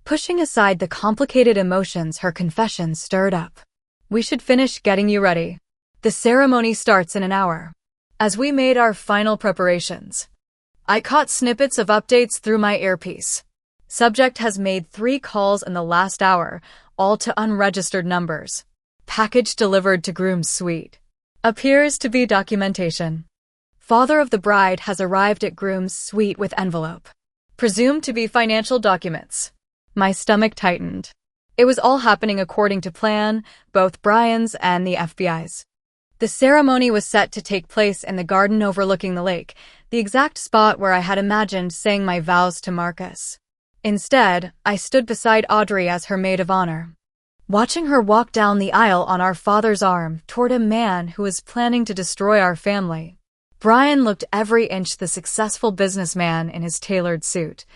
Pushing aside the complicated emotions her confession stirred up. We should finish getting you ready. The ceremony starts in an hour. As we made our final preparations, I caught snippets of updates through my earpiece. Subject has made 3 calls in the last hour, all to unregistered numbers. Package delivered to groom's suite. Appears to be documentation. Father of the bride has arrived at groom's suite with envelope. Presumed to be financial documents. My stomach tightened. It was all happening according to plan, both Brian's and the FBI's. The ceremony was set to take place in the garden overlooking the lake, the exact spot where I had imagined saying my vows to Marcus. Instead, I stood beside Audrey as her maid of honor, watching her walk down the aisle on our father's arm toward a man who was planning to destroy our family. Brian looked every inch the successful businessman in his tailored suit,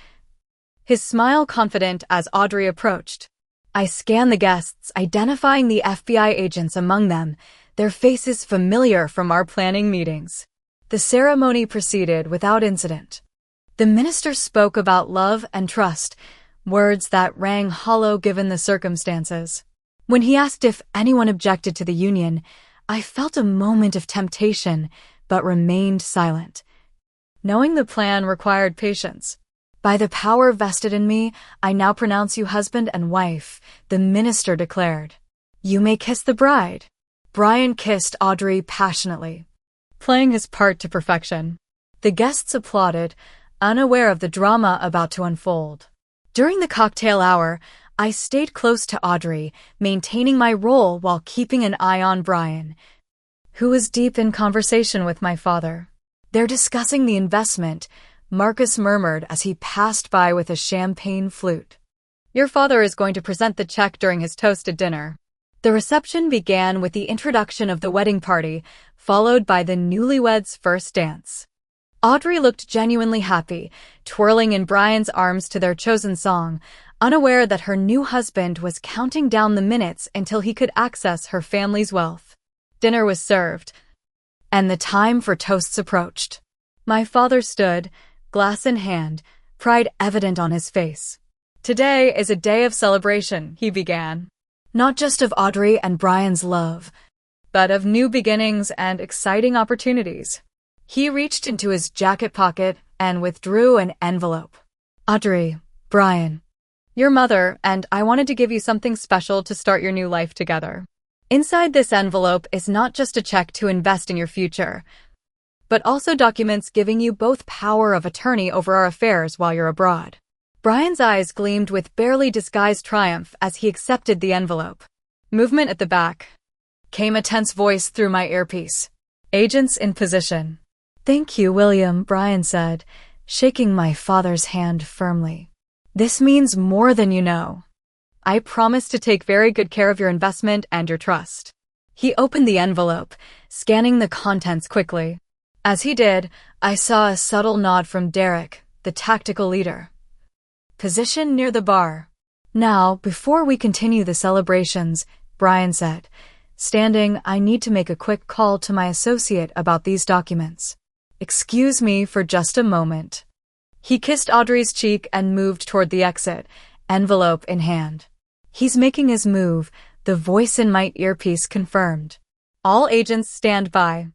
his smile confident as Audrey approached. I scanned the guests, identifying the FBI agents among them, their faces familiar from our planning meetings. The ceremony proceeded without incident. The minister spoke about love and trust, words that rang hollow given the circumstances. When he asked if anyone objected to the union, I felt a moment of temptation, but remained silent, knowing the plan required patience. By the power vested in me, I now pronounce you husband and wife, the minister declared. You may kiss the bride. Brian kissed Audrey passionately, playing his part to perfection. The guests applauded, unaware of the drama about to unfold. During the cocktail hour, I stayed close to Audrey, maintaining my role while keeping an eye on Brian, who was deep in conversation with my father. They're discussing the investment, Marcus murmured as he passed by with a champagne flute. Your father is going to present the check during his toast at dinner. The reception began with the introduction of the wedding party, followed by the newlyweds' first dance. Audrey looked genuinely happy, twirling in Brian's arms to their chosen song, unaware that her new husband was counting down the minutes until he could access her family's wealth. Dinner was served, and the time for toasts approached. My father stood, glass in hand, pride evident on his face. Today is a day of celebration, he began. Not just of Audrey and Brian's love, but of new beginnings and exciting opportunities. He reached into his jacket pocket and withdrew an envelope. Audrey, Brian, your mother and I wanted to give you something special to start your new life together. Inside this envelope is not just a check to invest in your future, but also documents giving you both power of attorney over our affairs while you're abroad. Brian's eyes gleamed with barely disguised triumph as he accepted the envelope. Movement at the back. Came a tense voice through my earpiece. Agents in position. Thank you, William, Brian said, shaking my father's hand firmly. This means more than you know. I promise to take very good care of your investment and your trust. He opened the envelope, scanning the contents quickly. As he did, I saw a subtle nod from Derek, the tactical leader. Position near the bar. Now, before we continue the celebrations, Brian said, standing, I need to make a quick call to my associate about these documents. Excuse me for just a moment. He kissed Audrey's cheek and moved toward the exit, envelope in hand. He's making his move, the voice in my earpiece confirmed. All agents stand by.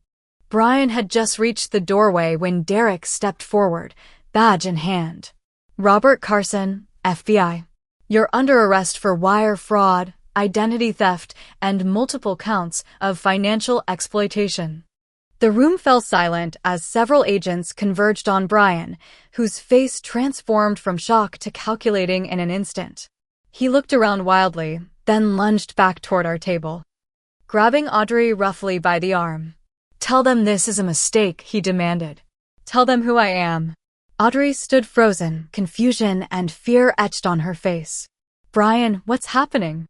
Brian had just reached the doorway when Derek stepped forward, badge in hand. Robert Carson, FBI. You're under arrest for wire fraud, identity theft, and multiple counts of financial exploitation. The room fell silent as several agents converged on Brian, whose face transformed from shock to calculating in an instant. He looked around wildly, then lunged back toward our table. Grabbing Audrey roughly by the arm. Tell them this is a mistake, he demanded. Tell them who I am. Audrey stood frozen, confusion and fear etched on her face. Brian, what's happening?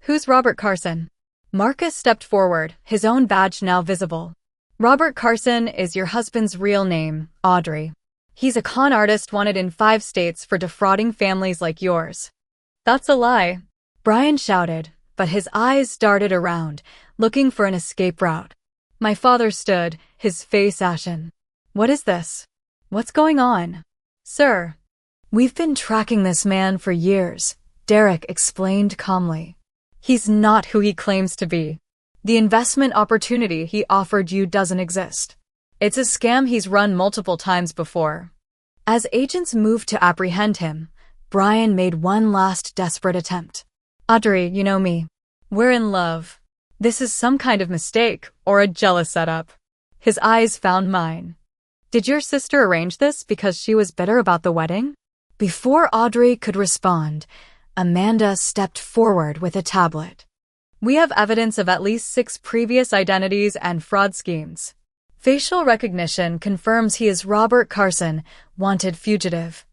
Who's Robert Carson? Marcus stepped forward, his own badge now visible. Robert Carson is your husband's real name, Audrey. He's a con artist wanted in 5 states for defrauding families like yours. That's a lie, Brian shouted, but his eyes darted around, looking for an escape route. My father stood, his face ashen. What is this? What's going on? Sir, we've been tracking this man for years, Derek explained calmly. He's not who he claims to be. The investment opportunity he offered you doesn't exist. It's a scam he's run multiple times before. As agents moved to apprehend him, Brian made one last desperate attempt. Audrey, you know me. We're in love. This is some kind of mistake or a jealous setup. His eyes found mine. Did your sister arrange this because she was bitter about the wedding? Before Audrey could respond, Amanda stepped forward with a tablet. We have evidence of at least 6 previous identities and fraud schemes. Facial recognition confirms he is Robert Carson, wanted fugitive.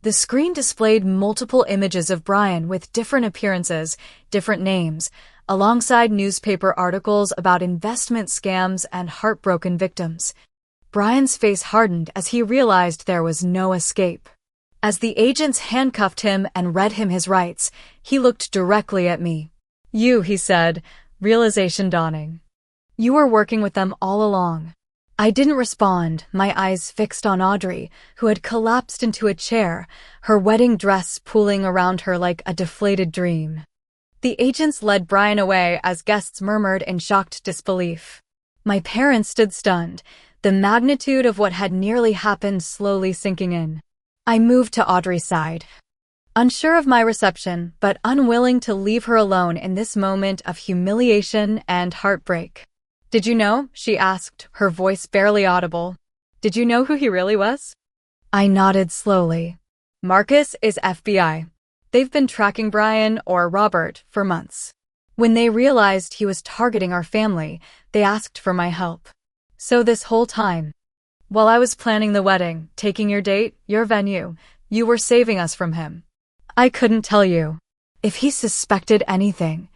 The screen displayed multiple images of Brian with different appearances, different names, alongside newspaper articles about investment scams and heartbroken victims. Brian's face hardened as he realized there was no escape. As the agents handcuffed him and read him his rights, he looked directly at me. You, he said, realization dawning. You were working with them all along. I didn't respond, my eyes fixed on Audrey, who had collapsed into a chair, her wedding dress pooling around her like a deflated dream. The agents led Brian away as guests murmured in shocked disbelief. My parents stood stunned, the magnitude of what had nearly happened slowly sinking in. I moved to Audrey's side. Unsure of my reception, but unwilling to leave her alone in this moment of humiliation and heartbreak. Did you know? She asked, her voice barely audible. Did you know who he really was? I nodded slowly. Marcus is FBI. They've been tracking Brian, or Robert, for months. When they realized he was targeting our family, they asked for my help. So this whole time, While I was planning the wedding, taking your date, your venue, you were saving us from him. I couldn't tell you. If he suspected anything,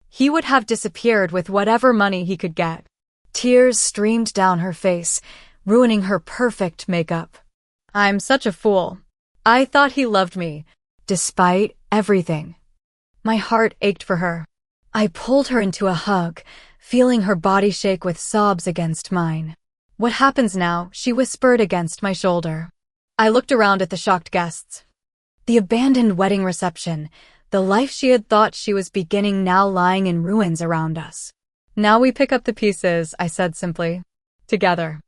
he would have disappeared with whatever money he could get. Tears streamed down her face, ruining her perfect makeup. I'm such a fool. I thought he loved me, despite everything. My heart ached for her. I pulled her into a hug, feeling her body shake with sobs against mine. What happens now? She whispered against my shoulder. I looked around at the shocked guests. The abandoned wedding reception, the life she had thought she was beginning now lying in ruins around us. Now we pick up the pieces, I said simply. Together.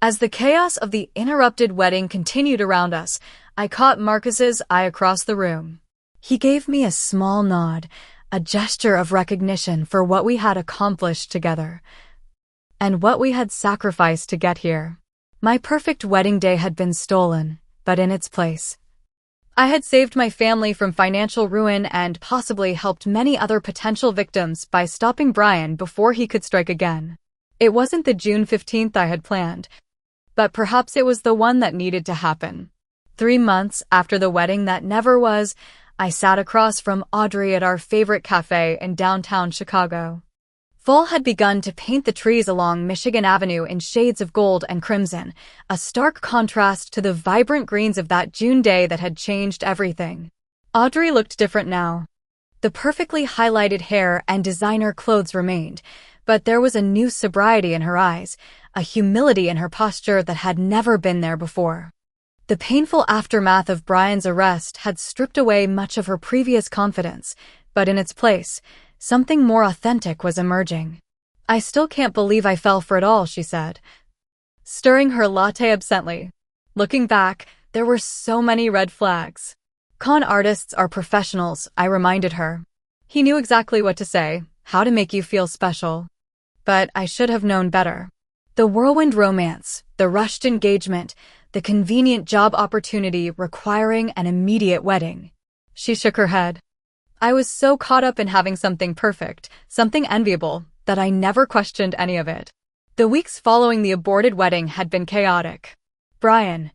As the chaos of the interrupted wedding continued around us, I caught Marcus's eye across the room. He gave me a small nod, a gesture of recognition for what we had accomplished together, and what we had sacrificed to get here. My perfect wedding day had been stolen, but in its place, I had saved my family from financial ruin and possibly helped many other potential victims by stopping Brian before he could strike again. It wasn't the June 15th I had planned, but perhaps it was the one that needed to happen. 3 months after the wedding that never was, I sat across from Audrey at our favorite cafe in downtown Chicago. Fall had begun to paint the trees along Michigan Avenue in shades of gold and crimson, a stark contrast to the vibrant greens of that June day that had changed everything. Audrey looked different now. The perfectly highlighted hair and designer clothes remained, but there was a new sobriety in her eyes, a humility in her posture that had never been there before. The painful aftermath of Brian's arrest had stripped away much of her previous confidence, but in its place, something more authentic was emerging. I still can't believe I fell for it all, she said, stirring her latte absently. Looking back, there were so many red flags. Con artists are professionals, I reminded her. He knew exactly what to say, how to make you feel special. But I should have known better. The whirlwind romance, the rushed engagement, the convenient job opportunity requiring an immediate wedding. She shook her head. I was so caught up in having something perfect, something enviable, that I never questioned any of it. The weeks following the aborted wedding had been chaotic. Brian,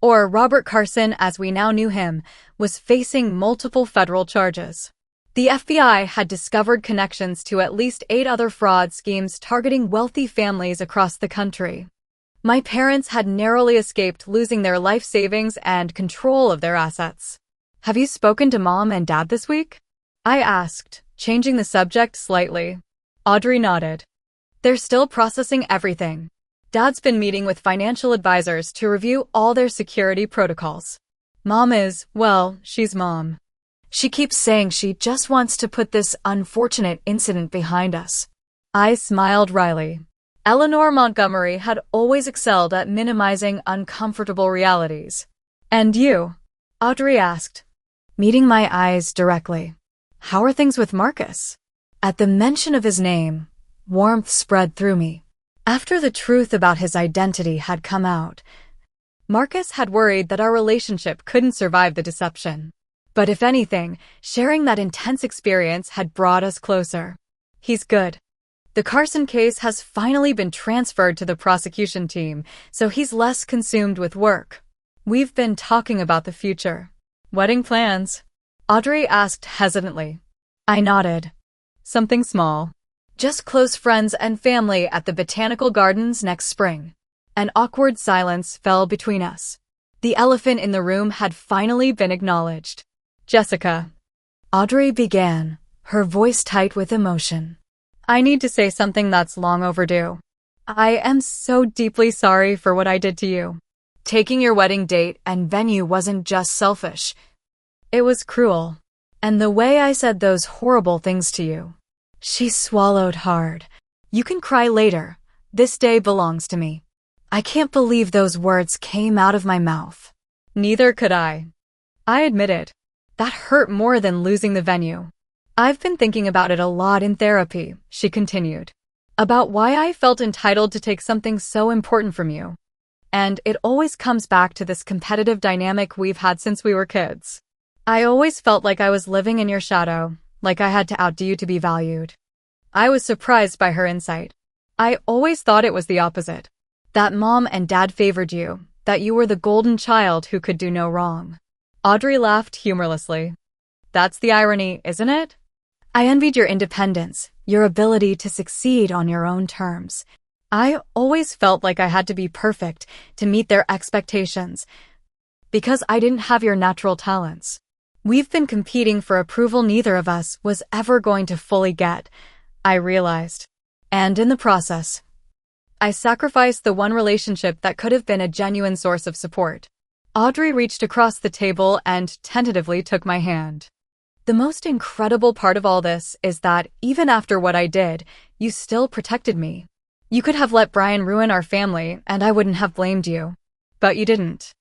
or Robert Carson as we now knew him, was facing multiple federal charges. The FBI had discovered connections to at least 8 other fraud schemes targeting wealthy families across the country. My parents had narrowly escaped losing their life savings and control of their assets. Have you spoken to Mom and Dad this week? I asked, changing the subject slightly. Audrey nodded. They're still processing everything. Dad's been meeting with financial advisors to review all their security protocols. Mom is, well, she's Mom. She keeps saying she just wants to put this unfortunate incident behind us. I smiled wryly. Eleanor Montgomery had always excelled at minimizing uncomfortable realities. And you? Audrey asked, meeting my eyes directly. How are things with Marcus? At the mention of his name, warmth spread through me. After the truth about his identity had come out, Marcus had worried that our relationship couldn't survive the deception. But if anything, sharing that intense experience had brought us closer. He's good. The Carson case has finally been transferred to the prosecution team, so he's less consumed with work. We've been talking about the future. Wedding plans? Audrey asked hesitantly. I nodded. Something small. Just close friends and family at the Botanical Gardens next spring. An awkward silence fell between us. The elephant in the room had finally been acknowledged. Jessica. Audrey began, her voice tight with emotion. I need to say something that's long overdue. I am so deeply sorry for what I did to you. Taking your wedding date and venue wasn't just selfish. It was cruel. And the way I said those horrible things to you. She swallowed hard. You can cry later. This day belongs to me. I can't believe those words came out of my mouth. Neither could I. I admitted. That hurt more than losing the venue. I've been thinking about it a lot in therapy, she continued. About why I felt entitled to take something so important from you. And it always comes back to this competitive dynamic we've had since we were kids. I always felt like I was living in your shadow, like I had to outdo you to be valued. I was surprised by her insight. I always thought it was the opposite. That mom and dad favored you, that you were the golden child who could do no wrong. Audrey laughed humorlessly. That's the irony, isn't it? I envied your independence, your ability to succeed on your own terms. I always felt like I had to be perfect to meet their expectations because I didn't have your natural talents. We've been competing for approval neither of us was ever going to fully get, I realized. And in the process, I sacrificed the one relationship that could have been a genuine source of support. Audrey reached across the table and tentatively took my hand. The most incredible part of all this is that even after what I did, you still protected me. You could have let Brian ruin our family, and I wouldn't have blamed you. But you didn't.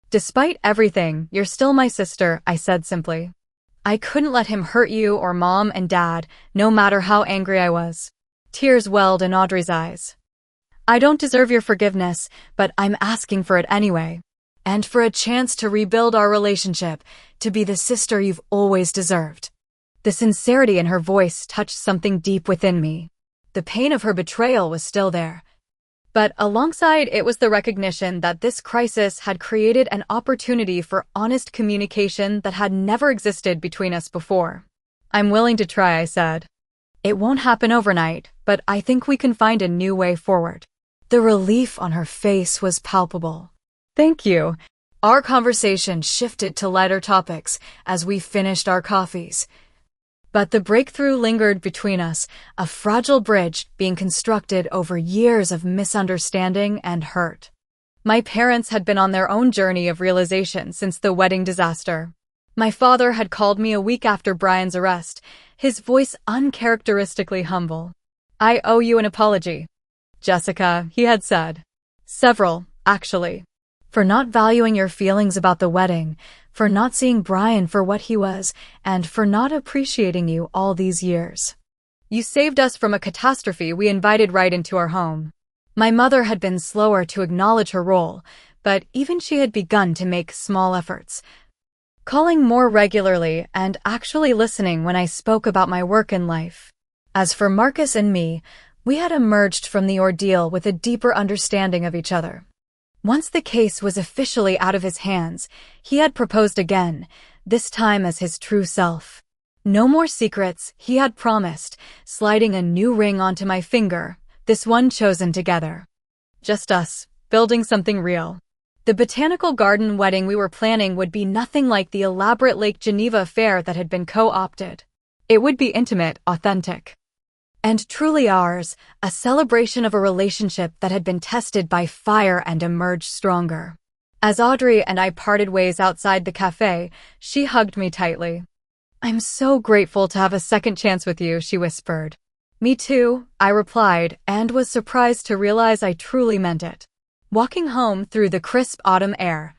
Despite everything, you're still my sister, I said simply. I couldn't let him hurt you or mom and dad, no matter how angry I was. Tears welled in Audrey's eyes. I don't deserve your forgiveness, but I'm asking for it anyway. And for a chance to rebuild our relationship, to be the sister you've always deserved. The sincerity in her voice touched something deep within me. The pain of her betrayal was still there. But alongside it was the recognition that this crisis had created an opportunity for honest communication that had never existed between us before. I'm willing to try, I said. It won't happen overnight, but I think we can find a new way forward. The relief on her face was palpable. Thank you. Our conversation shifted to lighter topics as we finished our coffees. But the breakthrough lingered between us, a fragile bridge being constructed over years of misunderstanding and hurt. My parents had been on their own journey of realization since the wedding disaster. My father had called me a week after Brian's arrest, his voice uncharacteristically humble. I owe you an apology, Jessica, he had said. Several, actually. For not valuing your feelings about the wedding, for not seeing Brian for what he was, and for not appreciating you all these years. You saved us from a catastrophe we invited right into our home. My mother had been slower to acknowledge her role, but even she had begun to make small efforts, calling more regularly and actually listening when I spoke about my work in life. As for Marcus and me, we had emerged from the ordeal with a deeper understanding of each other. Once the case was officially out of his hands, he had proposed again, this time as his true self. No more secrets, he had promised, sliding a new ring onto my finger, this one chosen together. Just us, building something real. The botanical garden wedding we were planning would be nothing like the elaborate Lake Geneva affair that had been co-opted. It would be intimate, authentic. And truly ours, a celebration of a relationship that had been tested by fire and emerged stronger. As Audrey and I parted ways outside the cafe, she hugged me tightly. I'm so grateful to have a second chance with you, she whispered. Me too, I replied, and was surprised to realize I truly meant it. Walking home through the crisp autumn air,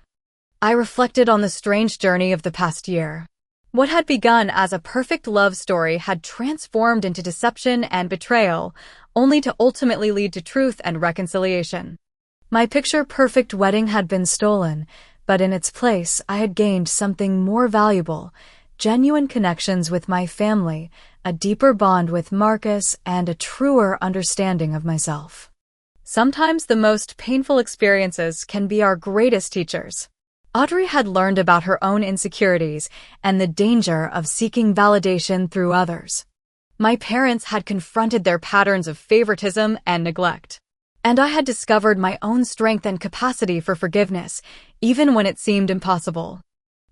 I reflected on the strange journey of the past year. What had begun as a perfect love story had transformed into deception and betrayal, only to ultimately lead to truth and reconciliation. My picture-perfect wedding had been stolen, but in its place I had gained something more valuable, genuine connections with my family, a deeper bond with Marcus, and a truer understanding of myself. Sometimes the most painful experiences can be our greatest teachers. Audrey had learned about her own insecurities and the danger of seeking validation through others. My parents had confronted their patterns of favoritism and neglect. And I had discovered my own strength and capacity for forgiveness, even when it seemed impossible.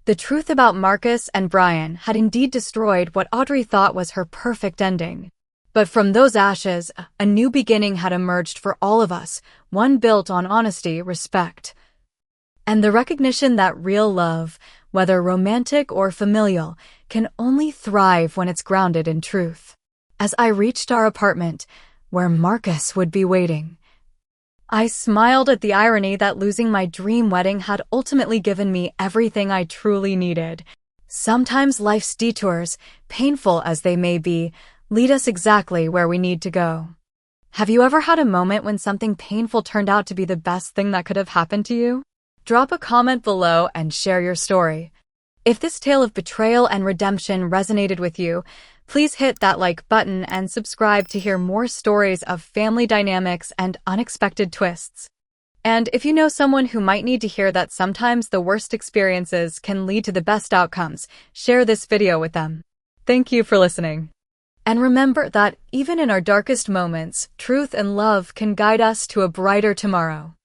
The truth about Marcus and Brian had indeed destroyed what Audrey thought was her perfect ending. But from those ashes, a new beginning had emerged for all of us, one built on honesty, respect, and the recognition that real love, whether romantic or familial, can only thrive when it's grounded in truth. As I reached our apartment, where Marcus would be waiting, I smiled at the irony that losing my dream wedding had ultimately given me everything I truly needed. Sometimes life's detours, painful as they may be, lead us exactly where we need to go. Have you ever had a moment when something painful turned out to be the best thing that could have happened to you? Drop a comment below and share your story. If this tale of betrayal and redemption resonated with you, please hit that like button and subscribe to hear more stories of family dynamics and unexpected twists. And if you know someone who might need to hear that sometimes the worst experiences can lead to the best outcomes, share this video with them. Thank you for listening. And remember that even in our darkest moments, truth and love can guide us to a brighter tomorrow.